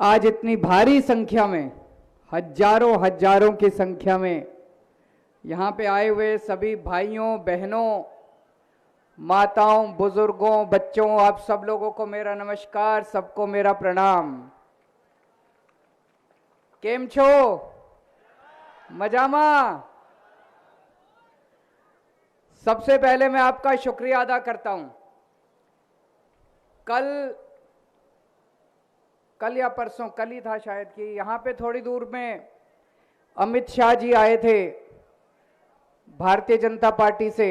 आज इतनी भारी संख्या में, हजारों हजारों की संख्या में यहाँ पे आए हुए सभी भाइयों बहनों, माताओं, बुजुर्गों, बच्चों, आप सब लोगों को मेरा नमस्कार, सबको मेरा प्रणाम। केम छो? मजामा? सबसे पहले मैं आपका शुक्रिया अदा करता हूं। कल या परसों, कल ही था शायद, कि यहां पे थोड़ी दूर में अमित शाह जी आए थे भारतीय जनता पार्टी से।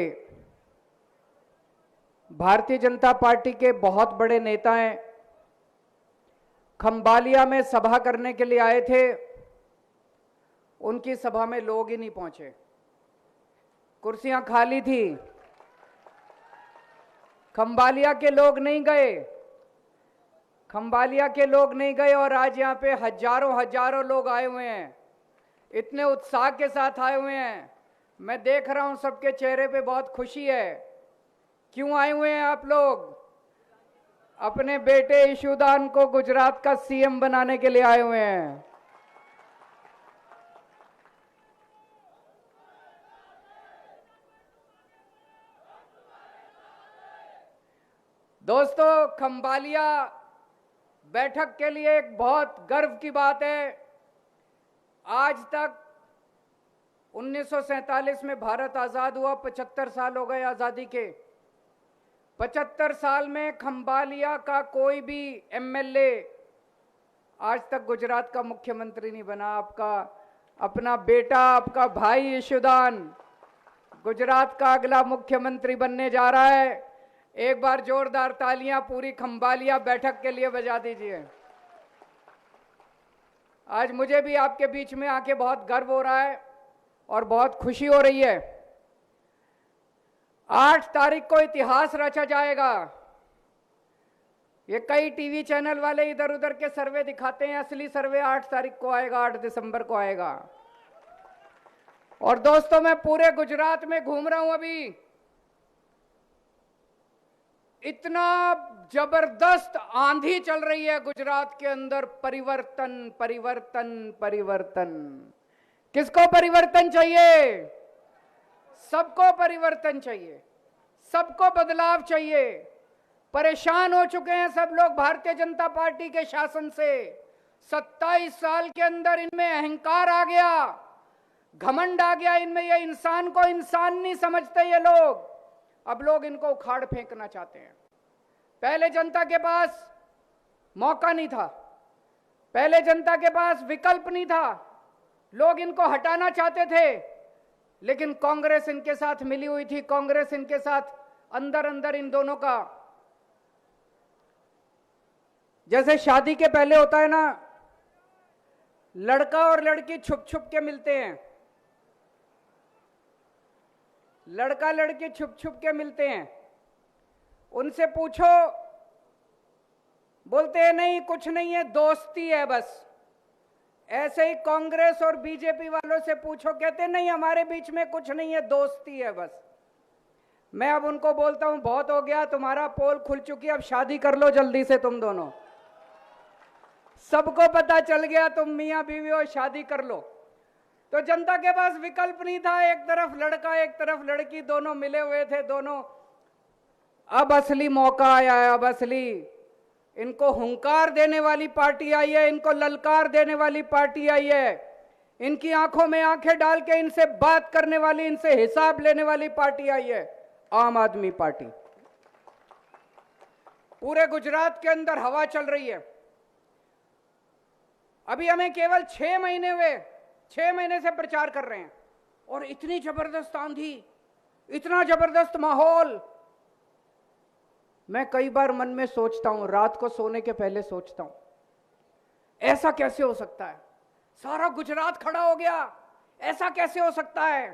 भारतीय जनता पार्टी के बहुत बड़े नेता हैं, खंबालिया में सभा करने के लिए आए थे। उनकी सभा में लोग ही नहीं पहुंचे, कुर्सियां खाली थी, खंबालिया के लोग नहीं गए, खंबालिया के लोग नहीं गए। और आज यहाँ पे हजारों हजारों लोग आए हुए हैं, इतने उत्साह के साथ आए हुए हैं। मैं देख रहा हूं सबके चेहरे पे बहुत खुशी है। क्यों आए हुए हैं आप लोग? अपने बेटे ईशुदान को गुजरात का सीएम बनाने के लिए आए हुए हैं। दोस्तों, खंबालिया बैठक के लिए एक बहुत गर्व की बात है। आज तक 1947 में भारत आजाद हुआ, 75 साल हो गए आजादी के। 75 साल में खंबालिया का कोई भी एमएलए आज तक गुजरात का मुख्यमंत्री नहीं बना। आपका अपना बेटा, आपका भाई ईशुदान गुजरात का अगला मुख्यमंत्री बनने जा रहा है। एक बार जोरदार तालियां पूरी खंबालिया बैठक के लिए बजा दीजिए। आज मुझे भी आपके बीच में आके बहुत गर्व हो रहा है और बहुत खुशी हो रही है। 8 तारीख को इतिहास रचा जाएगा। ये कई टीवी चैनल वाले इधर उधर के सर्वे दिखाते हैं, असली सर्वे 8 तारीख को आएगा, 8 दिसंबर को आएगा। और दोस्तों, मैं पूरे गुजरात में घूम रहा हूं अभी। इतना जबरदस्त आंधी चल रही है गुजरात के अंदर। परिवर्तन परिवर्तन परिवर्तन। किसको परिवर्तन चाहिए? सबको परिवर्तन चाहिए, सबको बदलाव चाहिए। परेशान हो चुके हैं सब लोग भारतीय जनता पार्टी के शासन से। 27 साल के अंदर इनमें अहंकार आ गया, घमंड आ गया इनमें। ये इंसान को इंसान नहीं समझते ये लोग। अब लोग इनको उखाड़ फेंकना चाहते हैं। पहले जनता के पास मौका नहीं था, पहले जनता के पास विकल्प नहीं था, लोग इनको हटाना चाहते थे। लेकिन कांग्रेस इनके साथ मिली हुई थी, कांग्रेस इनके साथ अंदर अंदर इन दोनों का, जैसे शादी के पहले होता है ना, लड़का और लड़की छुप छुप के मिलते हैं। लड़का लड़की छुप छुप के मिलते हैं, उनसे पूछो, बोलते हैं नहीं कुछ नहीं है, दोस्ती है बस। ऐसे ही कांग्रेस और बीजेपी वालों से पूछो, कहते नहीं हमारे बीच में कुछ नहीं है, दोस्ती है बस। मैं अब उनको बोलता हूं, बहुत हो गया, तुम्हारा पोल खुल चुकी है, अब शादी कर लो जल्दी से तुम दोनों। सबको पता चल गया तुम मियां बीवी हो, शादी कर लो। तो जनता के पास विकल्प नहीं था, एक तरफ लड़का एक तरफ लड़की, दोनों मिले हुए थे दोनों। अब असली मौका आया है, अब असली इनको हुंकार देने वाली पार्टी आई है, इनको ललकार देने वाली पार्टी आई है, इनकी आंखों में आंखें डाल के इनसे बात करने वाली, इनसे हिसाब लेने वाली पार्टी आई है, आम आदमी पार्टी। पूरे गुजरात के अंदर हवा चल रही है। अभी हमें केवल 6 महीने हुए, 6 महीने से प्रचार कर रहे हैं और इतनी जबरदस्त आंधी, इतना जबरदस्त माहौल। मैं कई बार मन में सोचता हूं, रात को सोने के पहले सोचता हूं, ऐसा कैसे हो सकता है? सारा गुजरात खड़ा हो गया, ऐसा कैसे हो सकता है?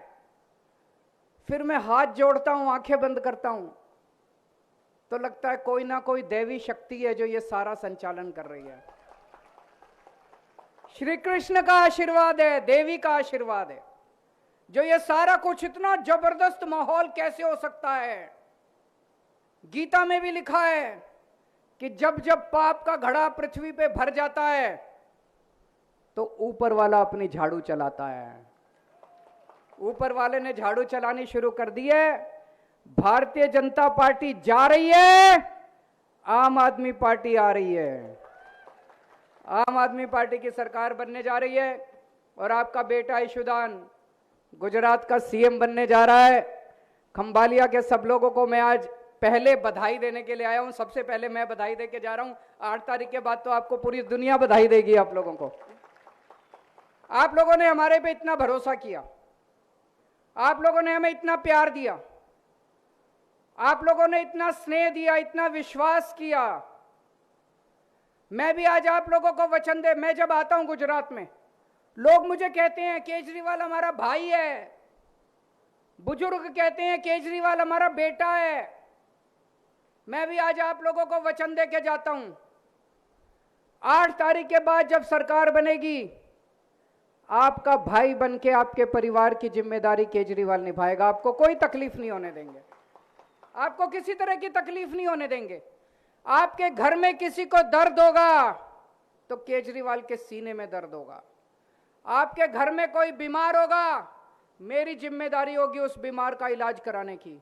फिर मैं हाथ जोड़ता हूं, आंखें बंद करता हूं, तो लगता है कोई ना कोई दैवी शक्ति है जो ये सारा संचालन कर रही है। श्री कृष्ण का आशीर्वाद है, देवी का आशीर्वाद है, जो ये सारा कुछ, इतना जबरदस्त माहौल कैसे हो सकता है? गीता में भी लिखा है कि जब जब पाप का घड़ा पृथ्वी पे भर जाता है तो ऊपर वाला अपनी झाड़ू चलाता है। ऊपर वाले ने झाड़ू चलानी शुरू कर दी है। भारतीय जनता पार्टी जा रही है, आम आदमी पार्टी आ रही है। आम आदमी पार्टी की सरकार बनने जा रही है और आपका बेटा ईशुदान गुजरात का सीएम बनने जा रहा है। खंभालिया के सब लोगों को मैं आज पहले बधाई देने के लिए आया हूं। सबसे पहले मैं बधाई देके जा रहा हूं। 8 तारीख के बाद तो आपको पूरी दुनिया बधाई देगी। आप लोगों को, आप लोगों ने हमारे पे इतना भरोसा किया, आप लोगों ने हमें इतना प्यार दिया, आप लोगों ने इतना स्नेह दिया, इतना विश्वास किया। मैं भी आज आप लोगों को वचन दे, मैं जब आता हूं गुजरात में, लोग मुझे कहते हैं केजरीवाल हमारा भाई है, बुजुर्ग कहते हैं केजरीवाल हमारा बेटा है। मैं भी आज आप लोगों को वचन दे के जाता हूं, 8 तारीख के बाद जब सरकार बनेगी, आपका भाई बन के आपके परिवार की जिम्मेदारी केजरीवाल निभाएगा। आपको कोई तकलीफ नहीं होने देंगे, आपको किसी तरह की तकलीफ नहीं होने देंगे। आपके घर में किसी को दर्द होगा तो केजरीवाल के सीने में दर्द होगा। आपके घर में कोई बीमार होगा, मेरी जिम्मेदारी होगी उस बीमार का इलाज कराने की।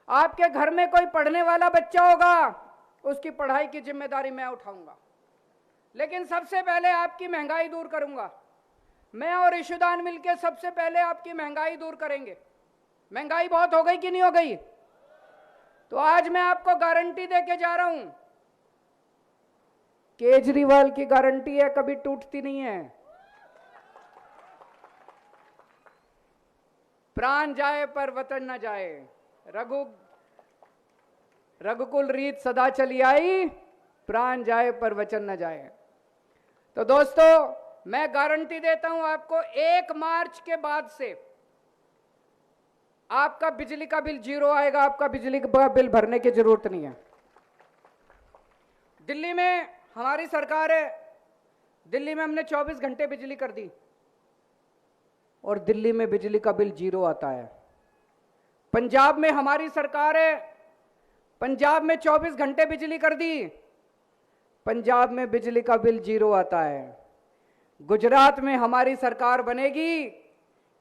आपके घर में कोई पढ़ने वाला बच्चा होगा, उसकी पढ़ाई की जिम्मेदारी मैं उठाऊंगा। लेकिन सबसे पहले आपकी महंगाई दूर करूंगा। मैं और ईशुदान मिलकर सबसे पहले आपकी महंगाई दूर करेंगे। महंगाई बहुत हो गई कि नहीं हो गई? तो आज मैं आपको गारंटी देके जा रहा हूं, केजरीवाल की गारंटी है, कभी टूटती नहीं है। प्राण जाए पर वतन न जाए, रघुकुल रीत सदा चली आई, प्राण जाए पर वचन न जाए। तो दोस्तों, मैं गारंटी देता हूं आपको, 1 मार्च के बाद से आपका बिजली का बिल 0 आएगा। आपका बिजली का बिल भरने की जरूरत नहीं है। दिल्ली में हमारी सरकार है, दिल्ली में हमने 24 घंटे बिजली कर दी और दिल्ली में बिजली का बिल 0 आता है। पंजाब में हमारी सरकार है, पंजाब में 24 घंटे बिजली कर दी, पंजाब में बिजली का बिल 0 आता है। गुजरात में हमारी सरकार बनेगी,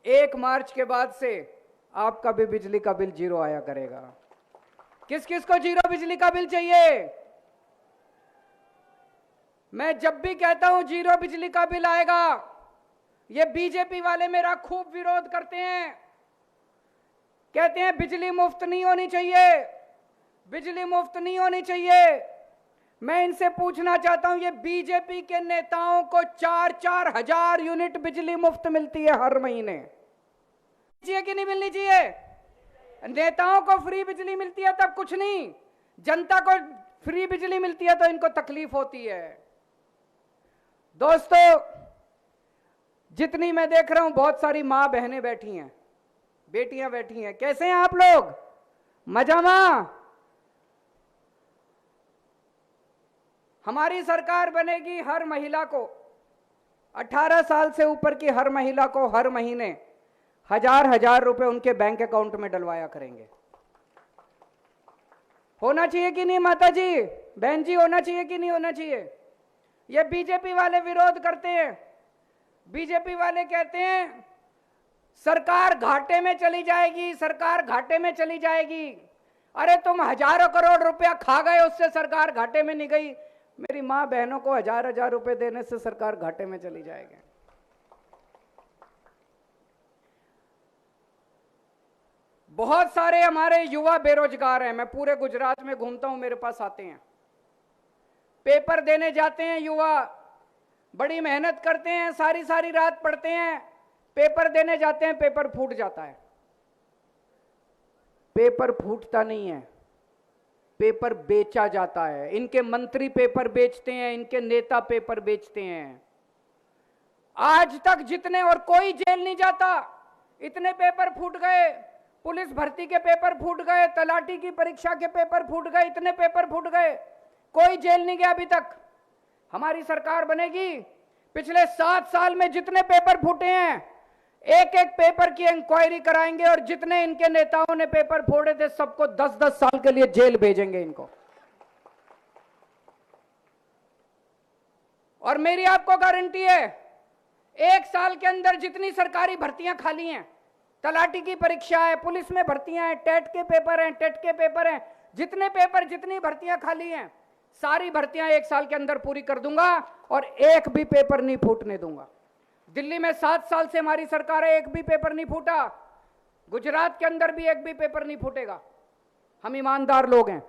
1 मार्च के बाद से आपका भी बिजली का बिल 0 आया करेगा। किस किस को 0 बिजली का बिल चाहिए? मैं जब भी कहता हूं 0 बिजली का बिल आएगा, ये बीजेपी वाले मेरा खूब विरोध करते हैं, कहते हैं बिजली मुफ्त नहीं होनी चाहिए, बिजली मुफ्त नहीं होनी चाहिए। मैं इनसे पूछना चाहता हूं, ये बीजेपी के नेताओं को 4-4 हजार यूनिट बिजली मुफ्त मिलती है हर महीने, चाहिए कि नहीं मिलनी चाहिए? नेताओं को फ्री बिजली मिलती है तब कुछ नहीं, जनता को फ्री बिजली मिलती है तो इनको तकलीफ होती है। दोस्तों, जितनी मैं देख रहा हूं, बहुत सारी मां बहनें बैठी हैं, बेटियां बैठी हैं। कैसे हैं आप लोग? मजा में? हमारी सरकार बनेगी, हर महिला को, 18 साल से ऊपर की हर महिला को हर महीने 1000 रुपए उनके बैंक अकाउंट में डलवाया करेंगे। होना चाहिए कि नहीं माता जी, बहन जी, होना चाहिए कि नहीं होना चाहिए? ये बीजेपी वाले विरोध करते हैं। बीजेपी वाले कहते हैं सरकार घाटे में चली जाएगी, सरकार घाटे में चली जाएगी। अरे तुम हजारों करोड़ रुपया खा गए, उससे सरकार घाटे में नहीं गई। मेरी मां बहनों को 1000 रुपए देने से सरकार घाटे में चली जाएगी। बहुत सारे हमारे युवा बेरोजगार हैं, मैं पूरे गुजरात में घूमता हूं, मेरे पास आते हैं, पेपर देने जाते हैं युवा, बड़ी मेहनत करते हैं, सारी सारी रात पढ़ते हैं, पेपर देने जाते हैं, पेपर फूट जाता है। पेपर फूटता नहीं है, पेपर बेचा जाता है। इनके मंत्री पेपर बेचते हैं, इनके नेता पेपर बेचते हैं। आज तक जितने, और कोई जेल नहीं जाता, इतने पेपर फूट गए, पुलिस भर्ती के पेपर फूट गए, तलाटी की परीक्षा के पेपर फूट गए, इतने पेपर फूट गए, कोई जेल नहीं गया अभी तक। हमारी सरकार बनेगी, पिछले 7 साल में जितने पेपर फूटे हैं, एक एक पेपर की इंक्वायरी कराएंगे और जितने इनके नेताओं ने पेपर फोड़े थे सबको 10-10 साल के लिए जेल भेजेंगे इनको। और मेरी आपको गारंटी है, एक साल के अंदर जितनी सरकारी भर्तियां खाली हैं, तलाटी की परीक्षा है, पुलिस में भर्तियां हैं, टेट के पेपर हैं, जितने पेपर जितनी भर्तियां खाली हैं, सारी भर्तियां एक साल के अंदर पूरी कर दूंगा और एक भी पेपर नहीं फूटने दूंगा। दिल्ली में 7 साल से हमारी सरकार है, एक भी पेपर नहीं फूटा। गुजरात के अंदर भी एक भी पेपर नहीं फूटेगा। हम ईमानदार लोग हैं,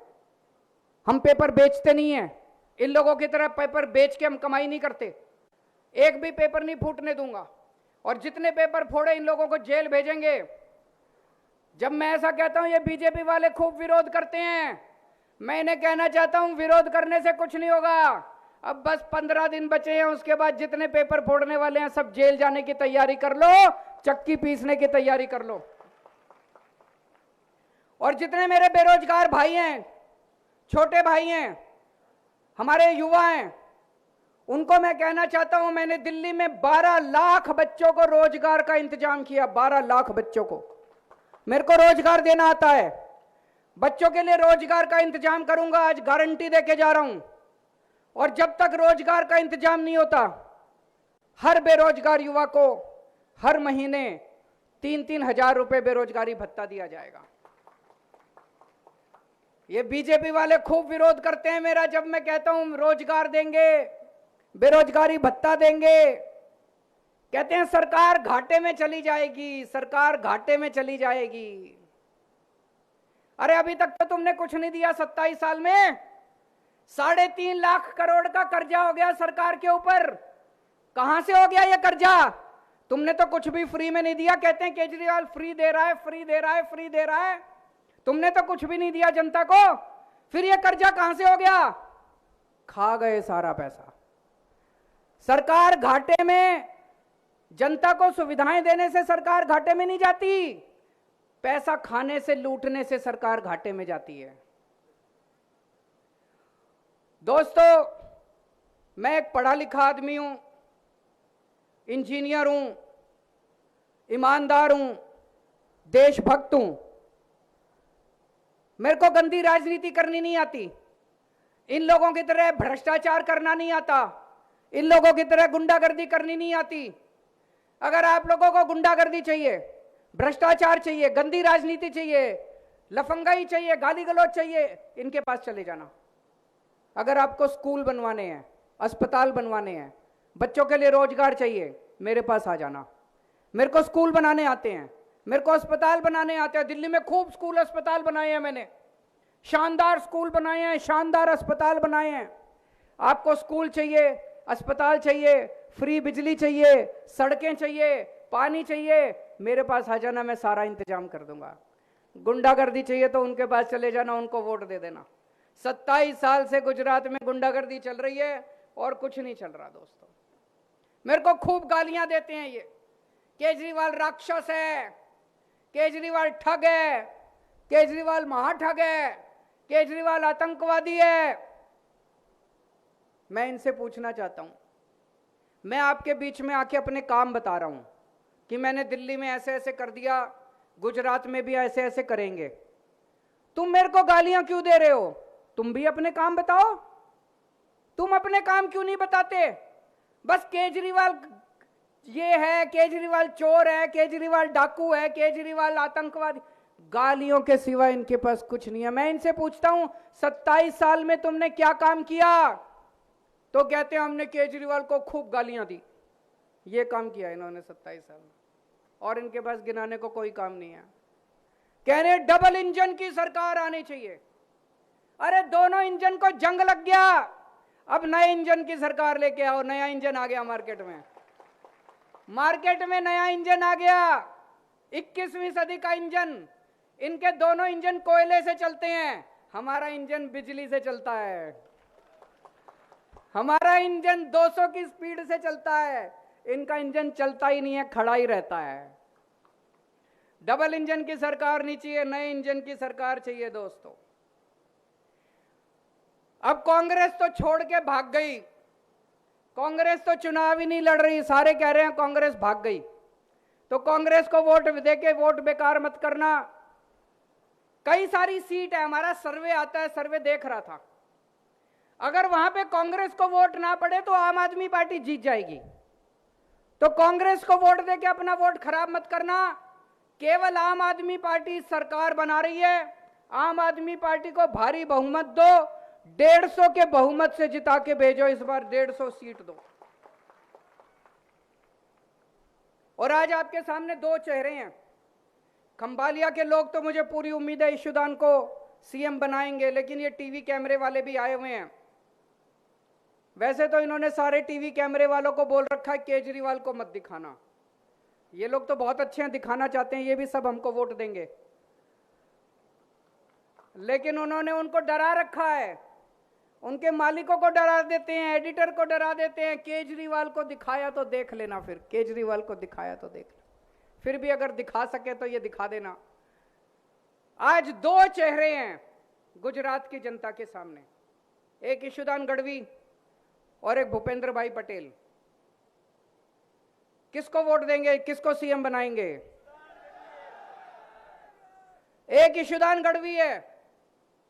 हम पेपर बेचते नहीं हैं। इन लोगों की तरह पेपर बेच के हम कमाई नहीं करते। एक भी पेपर नहीं फूटने दूंगा और जितने पेपर फोड़े इन लोगों को जेल भेजेंगे। जब मैं ऐसा कहता हूं, ये बीजेपी वाले खूब विरोध करते हैं। मैं इन्हें कहना चाहता हूं, विरोध करने से कुछ नहीं होगा। अब बस 15 दिन बचे हैं, उसके बाद जितने पेपर फोड़ने वाले हैं सब जेल जाने की तैयारी कर लो, चक्की पीसने की तैयारी कर लो। और जितने मेरे बेरोजगार भाई हैं, छोटे भाई हैं, हमारे युवा हैं, उनको मैं कहना चाहता हूं, मैंने दिल्ली में 12 लाख बच्चों को रोजगार का इंतजाम किया। 12 लाख बच्चों को मेरे को रोजगार देना आता है। बच्चों के लिए रोजगार का इंतजाम करूंगा, आज गारंटी देके जा रहा हूं। और जब तक रोजगार का इंतजाम नहीं होता, हर बेरोजगार युवा को हर महीने 3-3 हजार रुपए बेरोजगारी भत्ता दिया जाएगा। ये बीजेपी वाले खूब विरोध करते हैं मेरा, जब मैं कहता हूं रोजगार देंगे, बेरोजगारी भत्ता देंगे। कहते हैं सरकार घाटे में चली जाएगी, सरकार घाटे में चली जाएगी। अरे अभी तक तो तुमने कुछ नहीं दिया। 27 साल में 3.5 लाख करोड़ का कर्जा हो गया सरकार के ऊपर। कहां से हो गया ये कर्जा? तुमने तो कुछ भी फ्री में नहीं दिया। कहते हैं केजरीवाल फ्री दे रहा है, फ्री दे रहा है, फ्री दे रहा है। तुमने तो कुछ भी नहीं दिया जनता को, फिर ये कर्जा कहां से हो गया? खा गए सारा पैसा। सरकार घाटे में, जनता को सुविधाएं देने से सरकार घाटे में नहीं जाती, पैसा खाने से, लूटने से सरकार घाटे में जाती है। दोस्तों, मैं एक पढ़ा लिखा आदमी हूं, इंजीनियर हूं, ईमानदार हूं, देशभक्त हूं। मेरे को गंदी राजनीति करनी नहीं आती। इन लोगों की तरह भ्रष्टाचार करना नहीं आता। इन लोगों की तरह गुंडागर्दी करनी नहीं आती। अगर आप लोगों को गुंडागर्दी चाहिए, भ्रष्टाचार चाहिए, गंदी राजनीति चाहिए, लफंगाई चाहिए, गाली गलौज चाहिए, इनके पास चले जाना। अगर आपको स्कूल बनवाने हैं, अस्पताल बनवाने हैं, बच्चों के लिए रोजगार चाहिए, मेरे पास आ जाना। मेरे को स्कूल बनाने आते हैं, मेरे को अस्पताल बनाने आते हैं। दिल्ली में खूब स्कूल अस्पताल बनाए हैं मैंने, शानदार स्कूल बनाए हैं, शानदार अस्पताल बनाए हैं। आपको स्कूल चाहिए, अस्पताल चाहिए, फ्री बिजली चाहिए, सड़कें चाहिए, पानी चाहिए, मेरे पास आ जाना, मैं सारा इंतजाम कर दूंगा। गुंडागर्दी चाहिए तो उनके पास चले जाना, उनको वोट दे देना। 27 साल से गुजरात में गुंडागर्दी चल रही है और कुछ नहीं चल रहा। दोस्तों, मेरे को खूब गालियां देते हैं, ये केजरीवाल राक्षस है, केजरीवाल ठग है, केजरीवाल महाठग है, केजरीवाल आतंकवादी है। मैं इनसे पूछना चाहता हूं, मैं आपके बीच में आके अपने काम बता रहा हूं कि मैंने दिल्ली में ऐसे ऐसे कर दिया, गुजरात में भी ऐसे ऐसे करेंगे। तुम मेरे को गालियां क्यों दे रहे हो? तुम भी अपने काम बताओ। तुम अपने काम क्यों नहीं बताते? बस केजरीवाल ये है, केजरीवाल चोर है, केजरीवाल डाकू है, केजरीवाल आतंकवादी, गालियों के सिवा इनके पास कुछ नहीं है। मैं इनसे पूछता हूं, 27 साल में तुमने क्या काम किया? तो कहते हैं हमने केजरीवाल को खूब गालियां दी। ये काम किया इन्होंने 27 साल में, और इनके पास गिनाने को कोई काम नहीं है। कह रहे डबल इंजन की सरकार आनी चाहिए। अरे दोनों इंजन को जंग लग गया, अब नए इंजन की सरकार लेके आओ। नया इंजन आ गया मार्केट में, मार्केट में नया इंजन आ गया, 21वीं सदी का इंजन। इनके दोनों इंजन कोयले से चलते हैं, हमारा इंजन बिजली से चलता है। हमारा इंजन 200 की स्पीड से चलता है, इनका इंजन चलता ही नहीं है, खड़ा ही रहता है। डबल इंजन की सरकार नहीं चाहिए, नए इंजन की सरकार चाहिए। दोस्तों, अब कांग्रेस तो छोड़ के भाग गई। कांग्रेस तो चुनाव ही नहीं लड़ रही, सारे कह रहे हैं कांग्रेस भाग गई। तो कांग्रेस को वोट देके वोट बेकार मत करना। कई सारी सीट है, हमारा सर्वे आता है, सर्वे देख रहा था। अगर वहां पे कांग्रेस को वोट ना पड़े तो आम आदमी पार्टी जीत जाएगी। तो कांग्रेस को वोट देके अपना वोट खराब मत करना। केवल आम आदमी पार्टी सरकार बना रही है, आम आदमी पार्टी को भारी बहुमत दो, 150 के बहुमत से जिता के भेजो, इस बार 150 सीट दो। और आज आपके सामने दो चेहरे हैं। खंभालिया के लोग तो मुझे पूरी उम्मीद है ईशुदान को सीएम बनाएंगे, लेकिन ये टीवी कैमरे वाले भी आए हुए हैं। वैसे तो इन्होंने सारे टीवी कैमरे वालों को बोल रखा है केजरीवाल को मत दिखाना। ये लोग तो बहुत अच्छे हैं, दिखाना चाहते हैं, ये भी सब हमको वोट देंगे, लेकिन उन्होंने उनको डरा रखा है। उनके मालिकों को डरा देते हैं, एडिटर को डरा देते हैं। केजरीवाल को दिखाया तो देख लेना, फिर केजरीवाल को दिखाया तो देख लेना, फिर भी अगर दिखा सके तो ये दिखा देना। आज दो चेहरे हैं गुजरात की जनता के सामने, एक ईशुदान गढ़वी और एक भूपेंद्र भाई पटेल। किसको वोट देंगे, किसको सीएम बनाएंगे? एक ईशुदान गढ़वी है,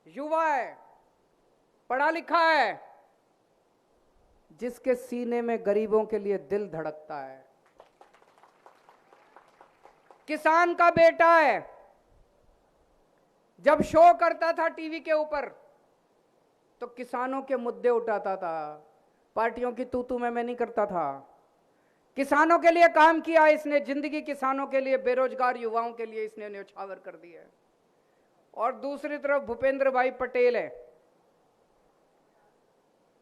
युवा है, पढ़ा लिखा है, जिसके सीने में गरीबों के लिए दिल धड़कता है, किसान का बेटा है। जब शो करता था टीवी के ऊपर तो किसानों के मुद्दे उठाता था, पार्टियों की तू मैं नहीं करता था। किसानों के लिए काम किया इसने, जिंदगी किसानों के लिए, बेरोजगार युवाओं के लिए इसने न्यौछावर कर दिया है। और दूसरी तरफ भूपेंद्र भाई पटेल है,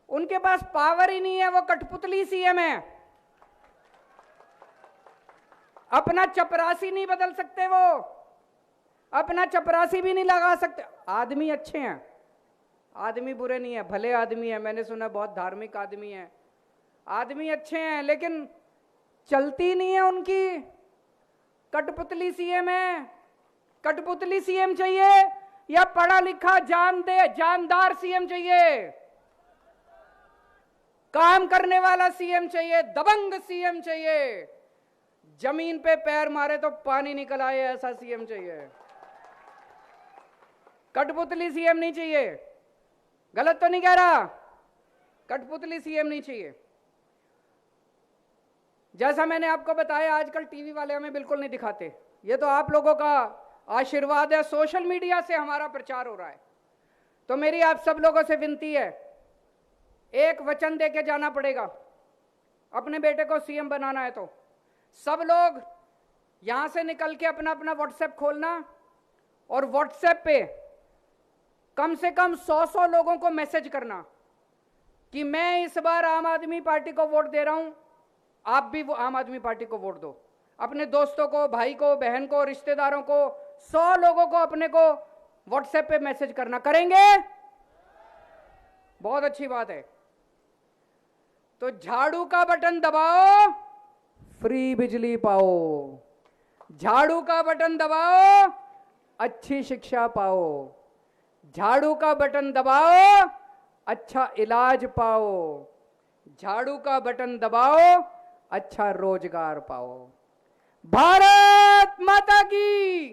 उनके पास पावर ही नहीं है, वो कठपुतली सीएम है। अपना चपरासी नहीं बदल सकते, वो अपना चपरासी भी नहीं लगा सकते। आदमी अच्छे हैं, आदमी बुरे नहीं है, भले आदमी है, मैंने सुना बहुत धार्मिक आदमी है, आदमी अच्छे हैं, लेकिन चलती नहीं है उनकी। कठपुतली सीएम है। कठपुतली सीएम चाहिए या पढ़ा लिखा जानदार सीएम चाहिए? काम करने वाला सीएम चाहिए, दबंग सीएम चाहिए, जमीन पे पैर मारे तो पानी निकल आए, ऐसा सीएम चाहिए। कठपुतली सीएम नहीं चाहिए। गलत तो नहीं कह रहा? कठपुतली सीएम नहीं चाहिए। जैसा मैंने आपको बताया, आजकल टीवी वाले हमें बिल्कुल नहीं दिखाते। ये तो आप लोगों का आशीर्वाद है, सोशल मीडिया से हमारा प्रचार हो रहा है। तो मेरी आप सब लोगों से विनती है, एक वचन दे के जाना पड़ेगा। अपने बेटे को सीएम बनाना है तो सब लोग यहां से निकल के अपना अपना व्हाट्सएप खोलना और व्हाट्सएप पे कम से कम 100 लोगों को मैसेज करना कि मैं इस बार आम आदमी पार्टी को वोट दे रहा हूं, आप भी वो आम आदमी पार्टी को वोट दो। अपने दोस्तों को, भाई को, बहन को, रिश्तेदारों को, 100 लोगों को अपने को व्हाट्सएप पे मैसेज करना। करेंगे? बहुत अच्छी बात है। तो झाड़ू का बटन दबाओ, फ्री बिजली पाओ। झाड़ू का बटन दबाओ, अच्छी शिक्षा पाओ। झाड़ू का बटन दबाओ, अच्छा इलाज पाओ। झाड़ू का बटन दबाओ, अच्छा रोजगार पाओ। भारत माता की